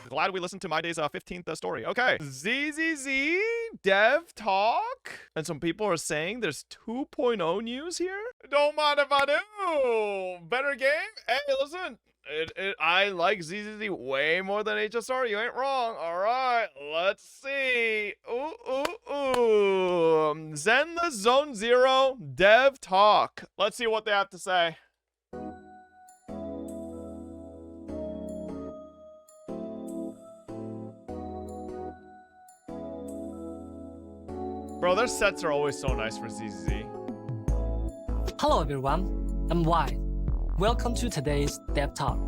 glad we listened to my day's 15th story. Okay. ZZZ dev talk. And some people are saying there's 2.0 news here. Don't mind if I do. Better game? Hey, listen. I like ZZZ way more than HSR. You ain't wrong. All right, let's see. Zen the Zone Zero dev talk. Let's see what they have to say. Bro, their sets are always so nice for ZZZ. Hello everyone, I'm Wide. Welcome to today's Dev Talk.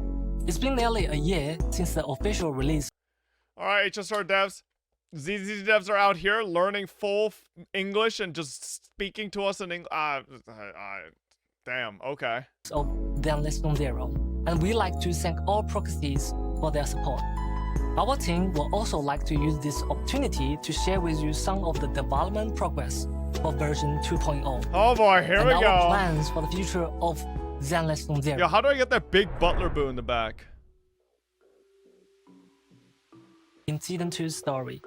It's been nearly a year since the official release. Alright, HSR devs. ZZZ devs are out here learning full English and just speaking to us in English. Damn, okay. Of Zenless on Zero, and we like to thank all proxies for their support. Our team will also like to use this opportunity to share with you some of the development progress for version 2.0. Oh boy, here we go. Our plans for the future of Zenless on Zero. Yo, how do I get that big butler boo in the back? In Season 2's story,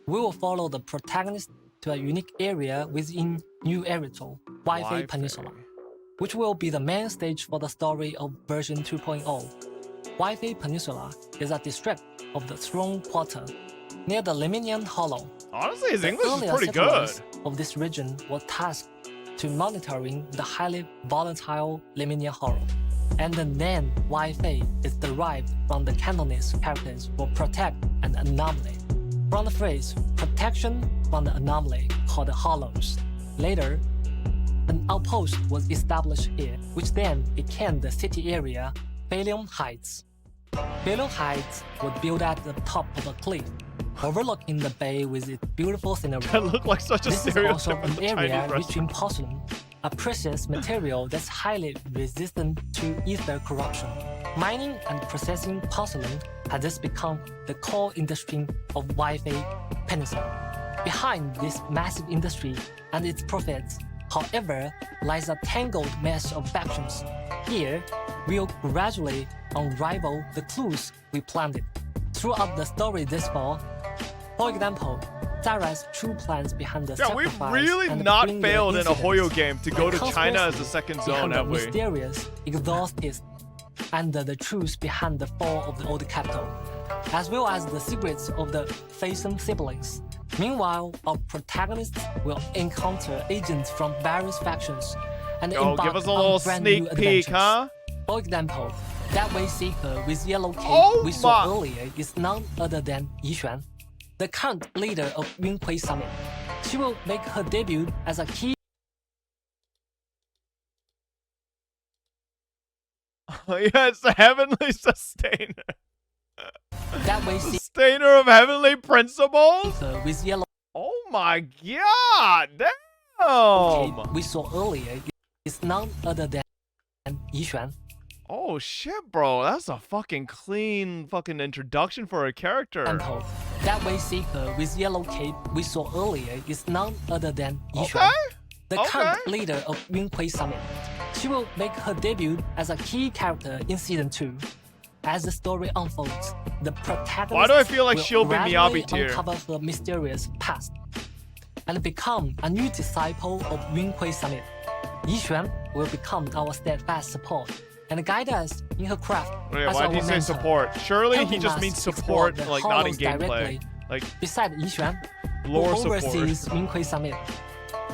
we will follow the protagonist to a unique area within New Eritol, Wi-Fi Peninsula, which will be the main stage for the story of version 2.0. Wi-Fi Peninsula is a district of the Throne Quarter, near the Lemnian Hollow. Honestly, his English is Earlier pretty good. settlers of this region were tasked to monitoring the highly volatile Lemnian Hollow, and the name Wi-Fi is derived from the Cantonese characters for protect and anomaly, from the phrase protection from the anomaly called hollows. Later, an outpost was established here, which then became the city area Phalium Heights. Phalium Heights was built at the top of a cliff, overlooking the bay with its beautiful scenery. That looked like such a This is also stereotypical an area Chinese rich in restaurant. porcelain, a precious material that's highly resistant to ether corruption. Mining and processing porcelain has thus become the core industry of Wi-Fi Peninsula. Behind this massive industry and its profits, however, lies a tangled mess of factions. Here, we'll gradually unravel the clues we planted throughout the story this far. For example, Zara's true plans behind the Yeah, we've sacrifice really and not Bringer failed in a incidents. Hoyo game to go to The China as conspiracy a second behind zone, the have we? mysterious exhausted and the truth behind the fall of the old capital, as well as the secrets of the Faison siblings. Meanwhile, our protagonists will encounter agents from various factions and Oh, embark give us a on little brand new sneak peek, adventures. huh? For example, that way seeker with yellow cape Oh we saw my- earlier is none other than Yi Xuan, the current leader of Yunhui Summit. She will make her debut as a key Yes, the Heavenly Sustainer. that way Sustainer of Heavenly Principles? seeker with yellow Oh my god, damn! cape we saw earlier is none other than Yi Xuan. Oh shit, bro, that's a fucking clean fucking introduction for a character. Example, that way seeker with yellow cape we saw earlier is none other than Yi Okay, Xuan, the okay. current leader of Yunhui Summit. She will make her debut as a key character in Season 2. As the story unfolds, the protagonist Why do I feel like will she'll be gradually Miyabi tier? uncover her mysterious past and become a new disciple of Yunhui Summit. Yi Xuan will become our steadfast support and guide us in her craft. Oh, yeah, as why our did he say mentor, support? Surely he helping just us means explore support, the like not in hollows gameplay. directly. Like Beside Yi Xuan, lore who support. oversees Yunhui Summit,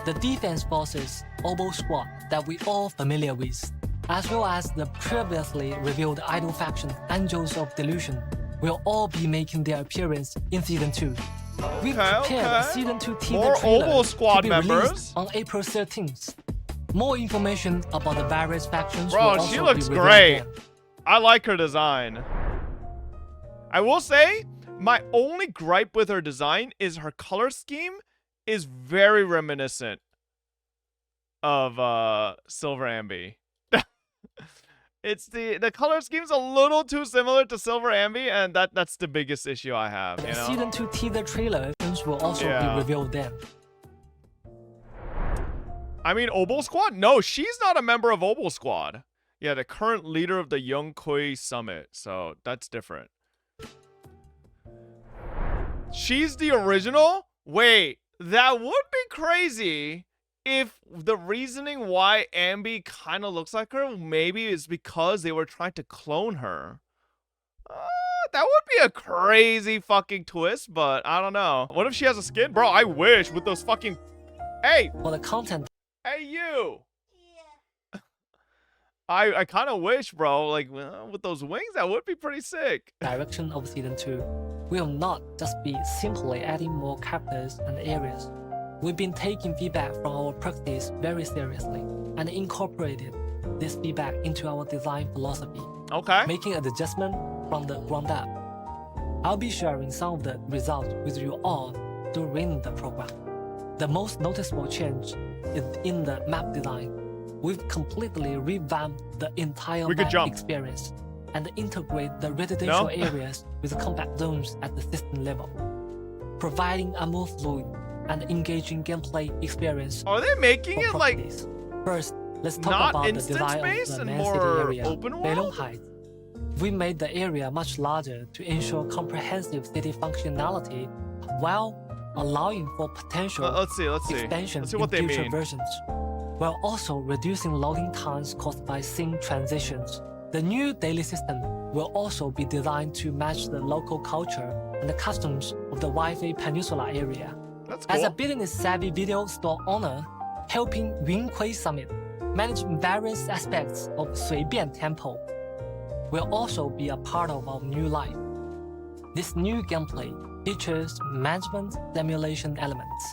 the defense forces Obo Squad that we all familiar with, as well as the previously revealed idol faction Angels of Delusion, will all be making their appearance in Season 2. We've prepared a okay. Season 2 teaser More trailer Obo Squad to be members. released on April 13th. More information about the various factions will Bro, also she be looks revealed great. then. I like her design. I will say, my only gripe with her design is her color scheme is very reminiscent of Silver Ambi. It's the color scheme's a little too similar to Silver Ambi, and that's the biggest issue I have, you The know? Season 2 teaser trailer will also Yeah. be revealed then. I mean, Obol Squad? No, she's not a member of Obol Squad. Yeah, the current leader of the Yunhui Summit, so that's different. She's the original? Wait, that would be crazy if the reasoning why Ambi kind of looks like her maybe is because they were trying to clone her. That would be a crazy fucking twist, but I don't know. What if she has a skin? Bro, I wish with those fucking... Hey! For the content. Hey, you! Yeah. I kind of wish, bro, like, with those wings, that would be pretty sick. Direction of Season 2 will not just be simply adding more characters and areas. We've been taking feedback from our practice very seriously and incorporated this feedback into our design philosophy. Okay. Making an adjustment from the ground up. I'll be sharing some of the results with you all during the program. The most noticeable change is in the map design. We've completely revamped the entire map experience and integrate the residential areas with compact zones at the system level, providing a more fluid and engaging gameplay experience. Are they making it like first? Let's talk about the design of the main city area, open world? Beilong Heights. We made the area much larger to ensure comprehensive city functionality while allowing for potential expansion in future versions, while also reducing loading times caused by scene transitions. The new daily system will also be designed to match the local culture and the customs of the Wi-Fi Peninsula area. That's cool. As a business-savvy video store owner, helping Yunhui Summit manage various aspects of Suibian Temple will also be a part of our new life. This new gameplay features management simulation elements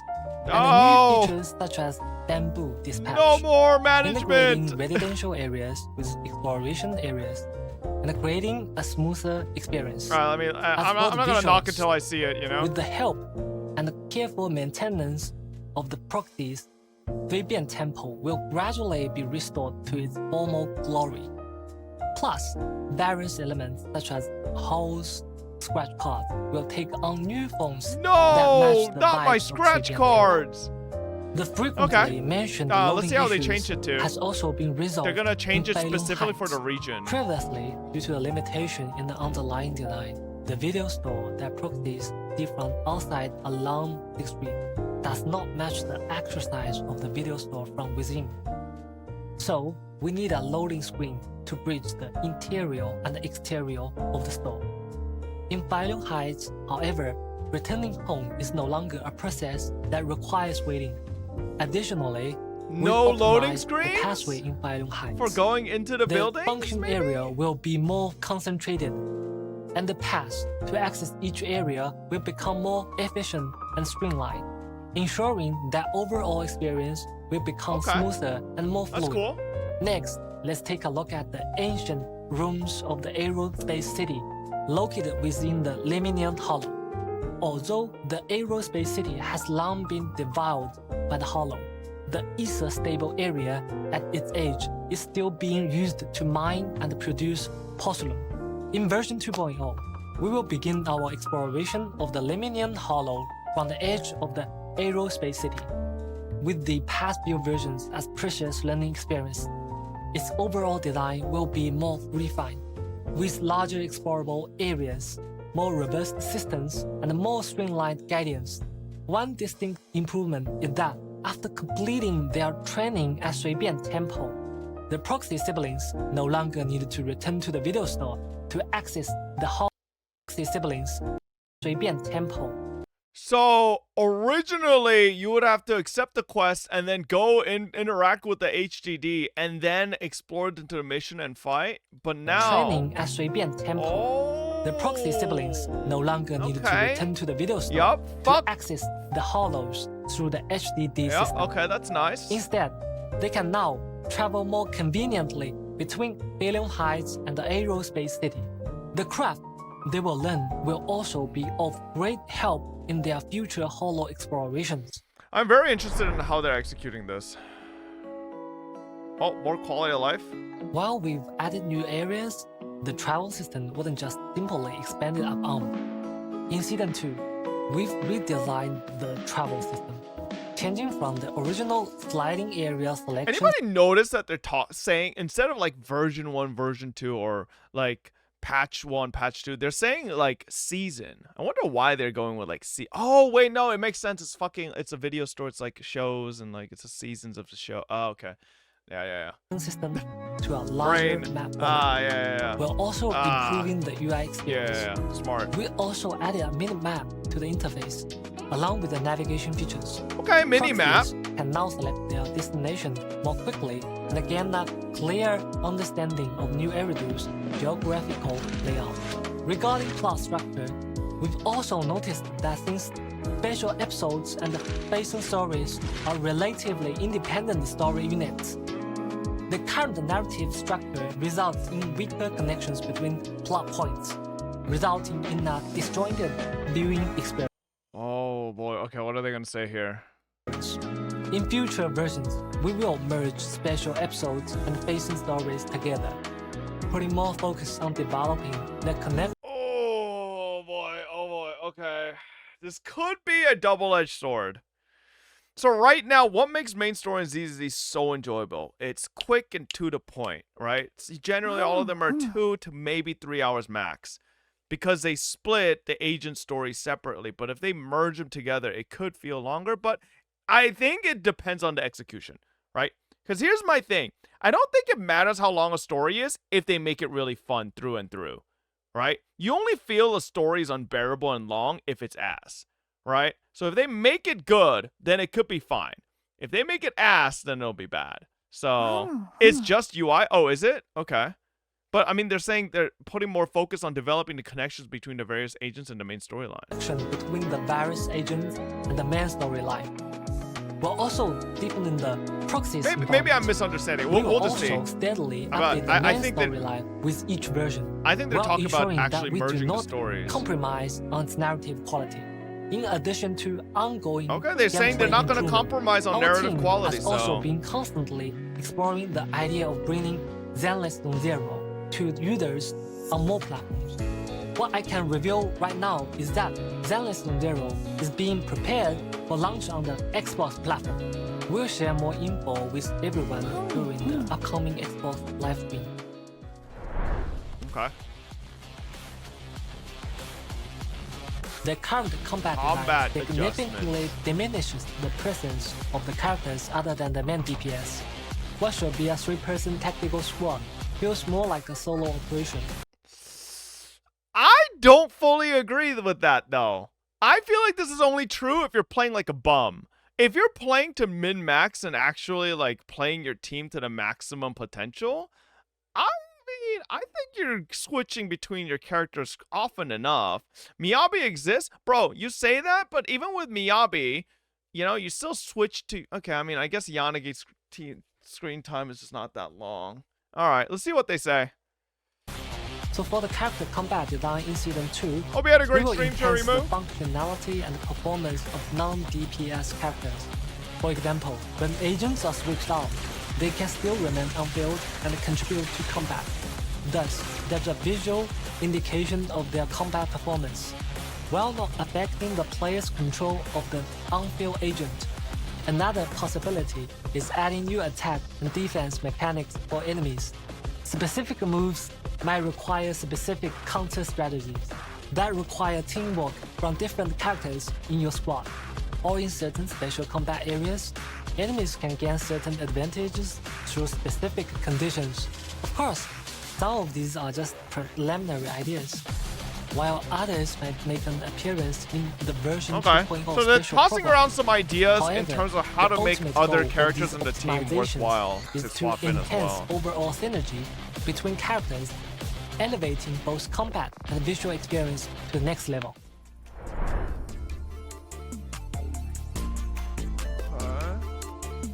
and new features such as bamboo dispatch. No more management! Integrating residential areas with exploration areas and creating a smoother experience. Alright, I'm not gonna knock until I see it, you know? With the help and the careful maintenance of the proxies, Suibian Temple will gradually be restored to its former glory. Plus, various elements such as holes, scratch cards will take on new forms that match the not my scratch cards! The frequently mentioned let's see how they change it to. has also been resolved. They're gonna change it specifically for Heights. the region. Previously, due to a limitation in the underlying design, the video store that proxies see from outside along the street does not match the actual size of the video store from within. So, we need a loading screen to bridge the interior and the exterior of the store. In Beilong Heights, however, returning home is no longer a process that requires waiting. Additionally, no loading the screens pathway in Beilong Heights. for going into the building. The function area will be more concentrated, and the path to access each area will become more efficient and streamlined, ensuring that overall experience will become smoother and more fluid. That's cool. Next, let's take a look at the ancient ruins of the aerospace city, located within the Leminian Hollow. Although the aerospace city has long been devoured by the Hollow, the ether stable area at its edge is still being used to mine and produce porcelain. In version 2.0, we will begin our exploration of the Leminian Hollow from the edge of the aerospace city. With the past few versions as precious learning experience, its overall design will be more refined, with larger explorable areas, more robust systems, and more streamlined guidance. One distinct improvement is that after completing their training at Suibian Temple, the proxy siblings no longer needed to return to the video store to access the proxy siblings Suibian Temple. So originally you would have to accept the quest and then go and interact with the HDD and then explore into the mission and fight. But now training at Suibian Temple, the proxy siblings no longer needed to return to the video store to access the hollows through the HDD system. Okay, that's nice. Instead, they can now travel more conveniently between Beilong Heights and the aerospace city. The craft they will learn will also be of great help in their future hollow explorations. I'm very interested in how they're executing this. Oh, more quality of life? While we've added new areas, the travel system wasn't just simply expanded upon. In Season 2, we've redesigned the travel system, changing from the original sliding area selection. Anybody notice that they're saying, instead of like version 1, version 2, or like patch 1, patch 2. They're saying like season. I wonder why they're going with like oh wait, no, it makes sense. It's a video store. It's like shows and like it's the seasons of the show. Oh, okay. Yeah. System to a larger map. Yeah. We're also improving the UI experience. Yeah. Smart. We also added a mini-map to the interface, along with the navigation features. Okay, mini-map. Players can now select their destination more quickly and gain a clear understanding of new Eridu's geographical layout. Regarding plot structure, we've also noticed that since special episodes and facing stories are relatively independent story units, the current narrative structure results in weaker connections between plot points, resulting in a disjointed viewing experience. Oh boy, okay, what are they gonna say here? In future versions, we will merge special episodes and facing stories together, putting more focus on developing the connection. Oh boy, okay. This could be a double-edged sword. So right now, what makes main story in ZZZ so enjoyable? It's quick and to the point, right? Generally, all of them are 2 to maybe 3 hours max, because they split the agent story separately. But if they merge them together, it could feel longer. But I think it depends on the execution, right? Because here's my thing. I don't think it matters how long a story is if they make it really fun through and through, right? You only feel a story is unbearable and long if it's ass, right? So if they make it good, then it could be fine. If they make it ass, then it'll be bad. So it's just UI. Oh, is it? Okay. But I mean, they're saying they're putting more focus on developing the connections between the various agents and the main storyline. Between the various agents and the main storyline. We're also deepening the proxies. Maybe I'm misunderstanding. We'll just see. Also steadily update the main storyline with each version. I think they're talking about actually merging the stories. Compromise on its narrative quality. In addition to ongoing. Okay, they're saying they're not going to compromise on narrative quality. Has also been constantly exploring the idea of bringing Zenless Non-Zero to users on more platforms. What I can reveal right now is that Zenless Non-Zero is being prepared for launch on the Xbox platform. We'll share more info with everyone during the upcoming Xbox live stream. Okay. The current combat design significantly diminishes the presence of the characters other than the main DPS. What should be a 3-person tactical squad feels more like a solo operation. I don't fully agree with that, though. I feel like this is only true if you're playing like a bum. If you're playing to min-max and actually like playing your team to the maximum potential, I mean, I think you're switching between your characters often enough. Miyabi exists. Bro, you say that, but even with Miyabi, you know, you still switch to... Okay, I mean, I guess Yanagi's screen time is just not that long. Alright, let's see what they say. So for the character combat design in Season 2, hope you had a great we will stream, enhance the Cherry Moo. functionality and performance of non-DPS characters. For example, when agents are switched out, they can still remain on field and contribute to combat. Thus, there's a visual indication of their combat performance, while not affecting the player's control of the on-field agent. Another possibility is adding new attack and defense mechanics for enemies. Specific moves might require specific counter strategies that require teamwork from different characters in your squad. Or in certain special combat areas, enemies can gain certain advantages through specific conditions. Of course, some of these are just preliminary ideas, while others might make an appearance in the version 2.0 so they're tossing program. around some ideas However, in terms of how to make other characters in the team worthwhile to swap in as well. Overall synergy between characters, elevating both combat and visual experience to the next level.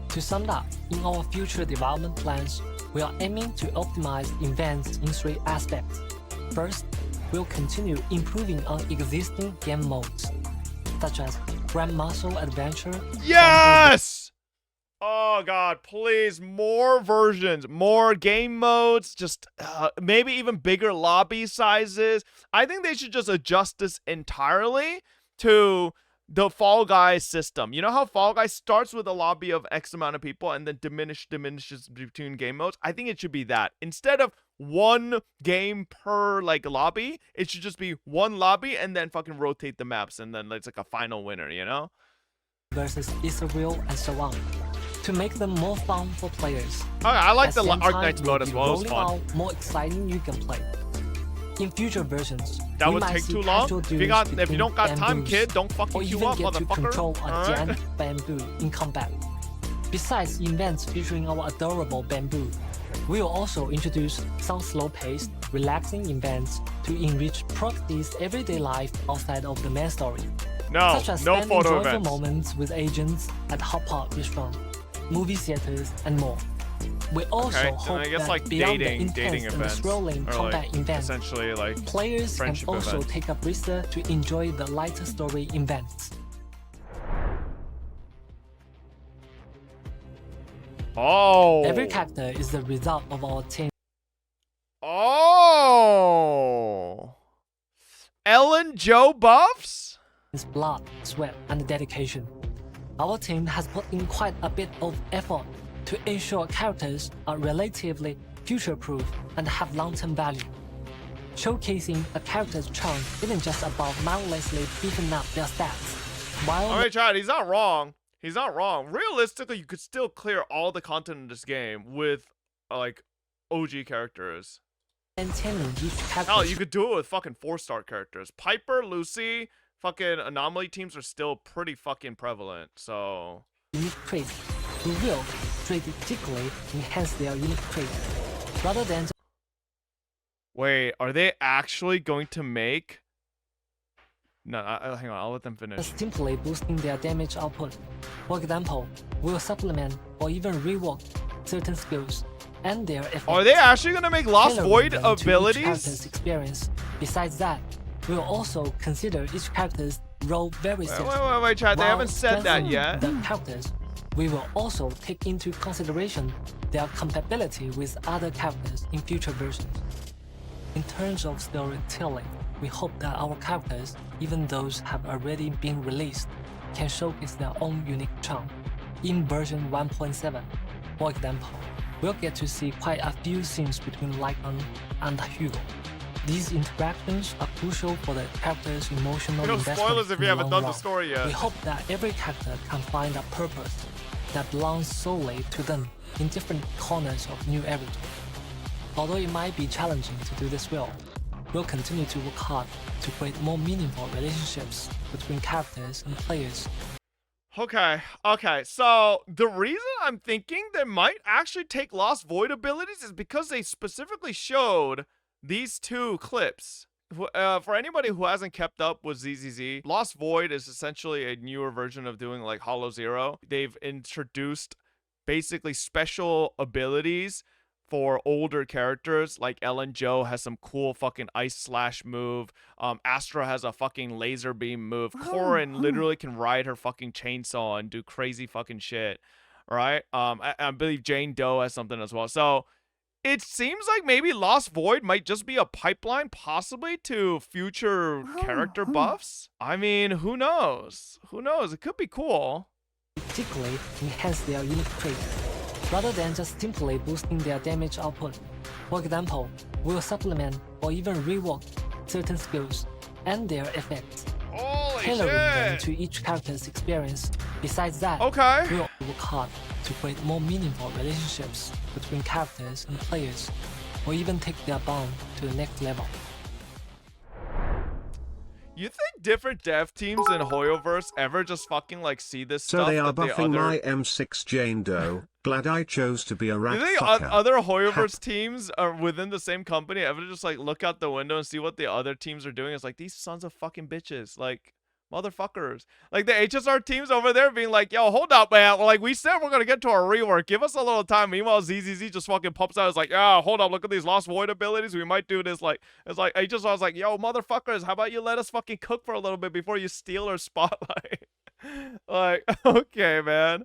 To sum up, in our future development plans, we are aiming to optimize events in 3 aspects. First, we'll continue improving on existing game modes, such as Grand Muscle Adventure. Yes! Oh god, please, more versions, more game modes, just maybe even bigger lobby sizes. I think they should just adjust this entirely to the Fall Guys system. You know how Fall Guys starts with a lobby of X amount of people and then diminishes between game modes? I think it should be that. Instead of one game per like lobby. It should just be one lobby and then fucking rotate the maps, and then it's like a final winner, you know? Versus Israel and so on, to make them more fun for players. Okay, I like At the same Arknights time, mode we'll as be well. It was rolling fun. out more exciting you can play. In future versions, That we would might take see too long. casual If you duels don't got between time, bamboos, kid, don't or fucking even queue up, get to control motherfucker. a Alright? giant bamboo in combat. Besides events featuring our adorable bamboo, we will also introduce some slow-paced, relaxing events to enrich Proxy's everyday life outside of the main story. No, Such as no spending photo joyful events. moments with agents at hot pot restaurant, movie theaters, and more. We also Okay, then hope I guess that like beyond dating the intense and events, thrilling or combat like events, essentially like players can friendship also events. take a breather to enjoy the lighter story events. Oh. Every character is the result of our team. Oh. Ellen Joe buffs? His blood, sweat, and dedication. Our team has put in quite a bit of effort to ensure characters are relatively future-proof and have long-term value. Showcasing a character's charm isn't just about mindlessly beefing up their stats. While Alright, Chad, he's not wrong. He's not wrong. Realistically, you could still clear all the content in this game with like OG characters. maintaining each Hell, character's you could do it with fucking 4-star characters. Piper, Lucy, fucking anomaly teams are still pretty fucking prevalent, so... unique traits, we will strategically enhance their unique traits, rather than Wait, are they actually going to make... No, hang on, I'll let them finish. just simply boosting their damage output. For example, we'll supplement or even rework certain skills and their effects. Are they actually gonna make Lost tailoring Void them to each character's abilities? experience. Besides that, we'll also consider each character's role very seriously. Wait, Chad, they While haven't said that strengthening yet. The characters, we will also take into consideration their compatibility with other characters in future versions. In terms of storytelling, we hope that our characters, even those have already been released, can showcase their own unique charm. In version 1.7, for example, we'll get to see quite a few scenes between Lycan and Hugo. These interactions are crucial for the character's emotional No investment spoilers if in you the haven't long done the run. story yet. We hope that every character can find a purpose that belongs solely to them in different corners of New Everything. Although it might be challenging to do this well, we'll continue to work hard to create more meaningful relationships between characters and players. Okay, so the reason I'm thinking they might actually take Lost Void abilities is because they specifically showed these two clips. For anybody who hasn't kept up with ZZZ, Lost Void is essentially a newer version of doing like Hollow Zero. They've introduced basically special abilities for older characters. Like Ellen Joe has some cool fucking ice slash move. Astra has a fucking laser beam move. Corrin literally can ride her fucking chainsaw and do crazy fucking shit. Right? I believe Jane Doe has something as well. So it seems like maybe Lost Void might just be a pipeline possibly to future character buffs. I mean, who knows? Who knows? It could be cool. Particularly enhance their unique traits, rather than just simply boosting their damage output. For example, we'll supplement or even rework certain skills and their effects, Holy tailoring them shit! to each character's experience. Besides that, Okay. we'll work hard to create more meaningful relationships between characters and players, or even take their bond to the next level. You think different dev teams in Hoyoverse ever just fucking like see this So stuff? they are that the buffing other... my M6 Jane Doe. Glad I chose to be a Do rat you think fucker. other Hoyoverse teams are within the same company ever just like look out the window and see what the other teams are doing? It's like, these sons of fucking bitches, like motherfuckers. Like the HSR teams over there being like, yo, hold up, man. Like we said we're gonna get to our rework. Give us a little time. Meanwhile, ZZZ just fucking pops out. It's like, yeah, hold up, look at these Lost Void abilities. We might do this. Like, it's like HSR was like, yo, motherfuckers, how about you let us fucking cook for a little bit before you steal our spotlight? Like, okay, man.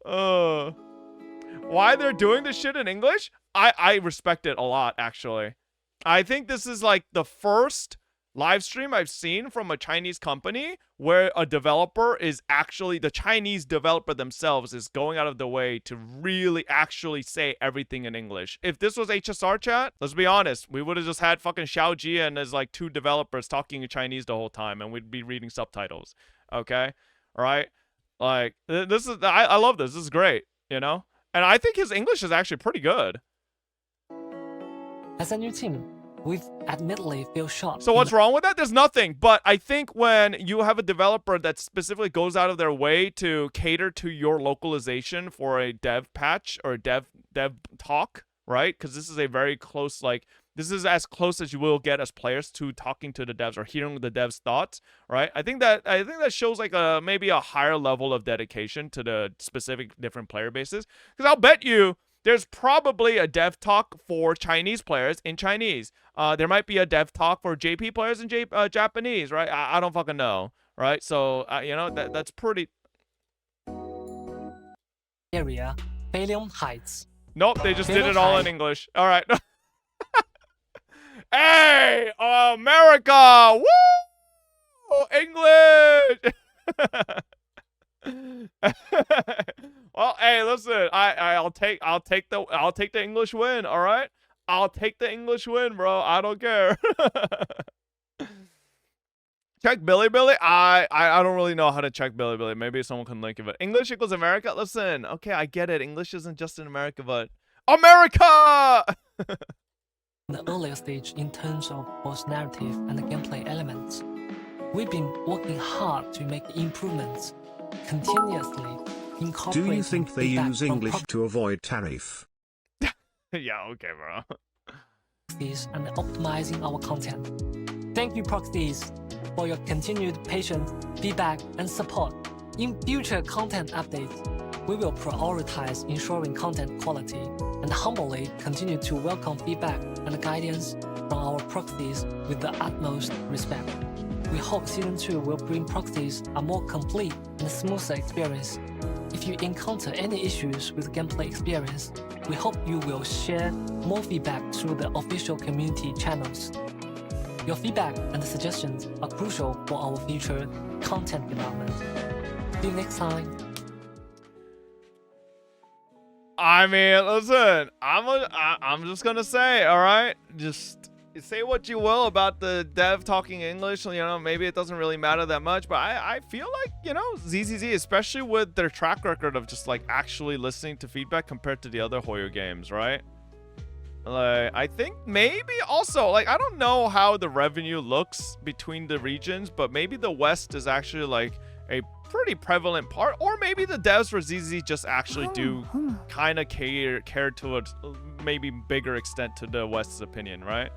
Why they're doing this shit in English? I respect it a lot, actually. I think this is like the first live stream I've seen from a Chinese company where a developer is actually, the Chinese developer themselves is going out of the way to really actually say everything in English. If this was HSR chat, let's be honest, we would have just had fucking Xiao Jian as like 2 developers talking in Chinese the whole time and we'd be reading subtitles. Okay? All right? Like, this is, I love this. This is great, you know? And I think his English is actually pretty good. As a new team, we've admittedly feel short. So what's wrong with that? There's nothing. But I think when you have a developer that specifically goes out of their way to cater to your localization for a dev patch or a dev talk, right? Because this is a very close, like, this is as close as you will get as players to talking to the devs or hearing the devs' thoughts, right? I think that shows like maybe a higher level of dedication to the specific different player bases. Because I'll bet you there's probably a dev talk for Chinese players in Chinese. There might be a dev talk for JP players in Japanese, right? I don't fucking know, right? So you know, that's pretty. Area, Balium Heights. Nope, they just did it all in English. All right. Hey, America! Woo! English! Well, hey, listen, I'll take the English win, all right? I'll take the English win, bro. I don't care. Check Bilibili? I don't really know how to check Bilibili. Maybe someone can link it. But English equals America? Listen, okay, I get it. English isn't just in America, but America! The earlier stage in terms of both narrative and gameplay elements. We've been working hard to make improvements, continuously incorporating. Do you think they use English to avoid tariff? Yeah, okay, bro. Proxies and optimizing our content. Thank you, Proxies, for your continued patience, feedback, and support. In future content updates, we will prioritize ensuring content quality and humbly continue to welcome feedback and guidance from our Proxies with the utmost respect. We hope Season 2 will bring Proxies a more complete and smoother experience. If you encounter any issues with gameplay experience, we hope you will share more feedback through the official community channels. Your feedback and suggestions are crucial for our future content development. See you next time. I mean, listen, I'm just gonna say, all right, just say what you will about the dev talking English. You know, maybe it doesn't really matter that much, but I feel like, you know, ZZZ, especially with their track record of just like actually listening to feedback compared to the other Hoyo games, right? Like, I think maybe also, like, I don't know how the revenue looks between the regions, but maybe the West is actually like a pretty prevalent part, or maybe the devs for ZZZ just actually do kind of care to a maybe bigger extent to the West's opinion, right?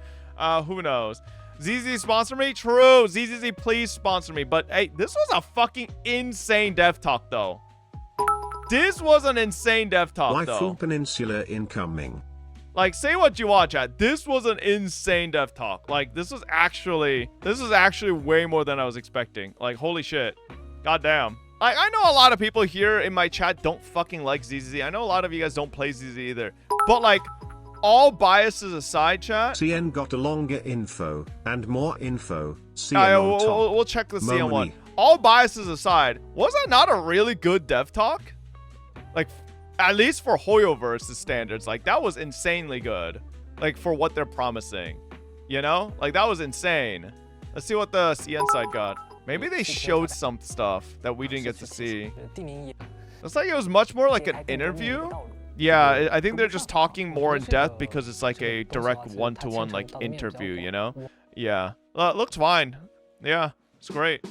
Who knows? ZZZ sponsor me? True. ZZZ, please sponsor me. But hey, this was a fucking insane dev talk, though. This was an insane dev talk, though. Waifu Peninsula incoming. Like, say what you want, chat. This was an insane dev talk. Like, this was actually way more than I was expecting. Like, holy shit. Goddamn. Like, I know a lot of people here in my chat don't fucking like ZZZ. I know a lot of you guys don't play ZZZ either. But, like, all biases aside, chat. CN got a longer info and more info. CN on top. We'll check the CN one. All biases aside, was that not a really good dev talk? Like, at least for Hoyoverse's standards, like, that was insanely good. Like, for what they're promising. You know? Like, that was insane. Let's see what the CN side got. Maybe they showed some stuff that we didn't get to see. Looks like it was much more like an interview. Yeah, I think they're just talking more in depth because it's like a direct one-to-one like interview, you know? Yeah. Looks fine. Yeah, it's great.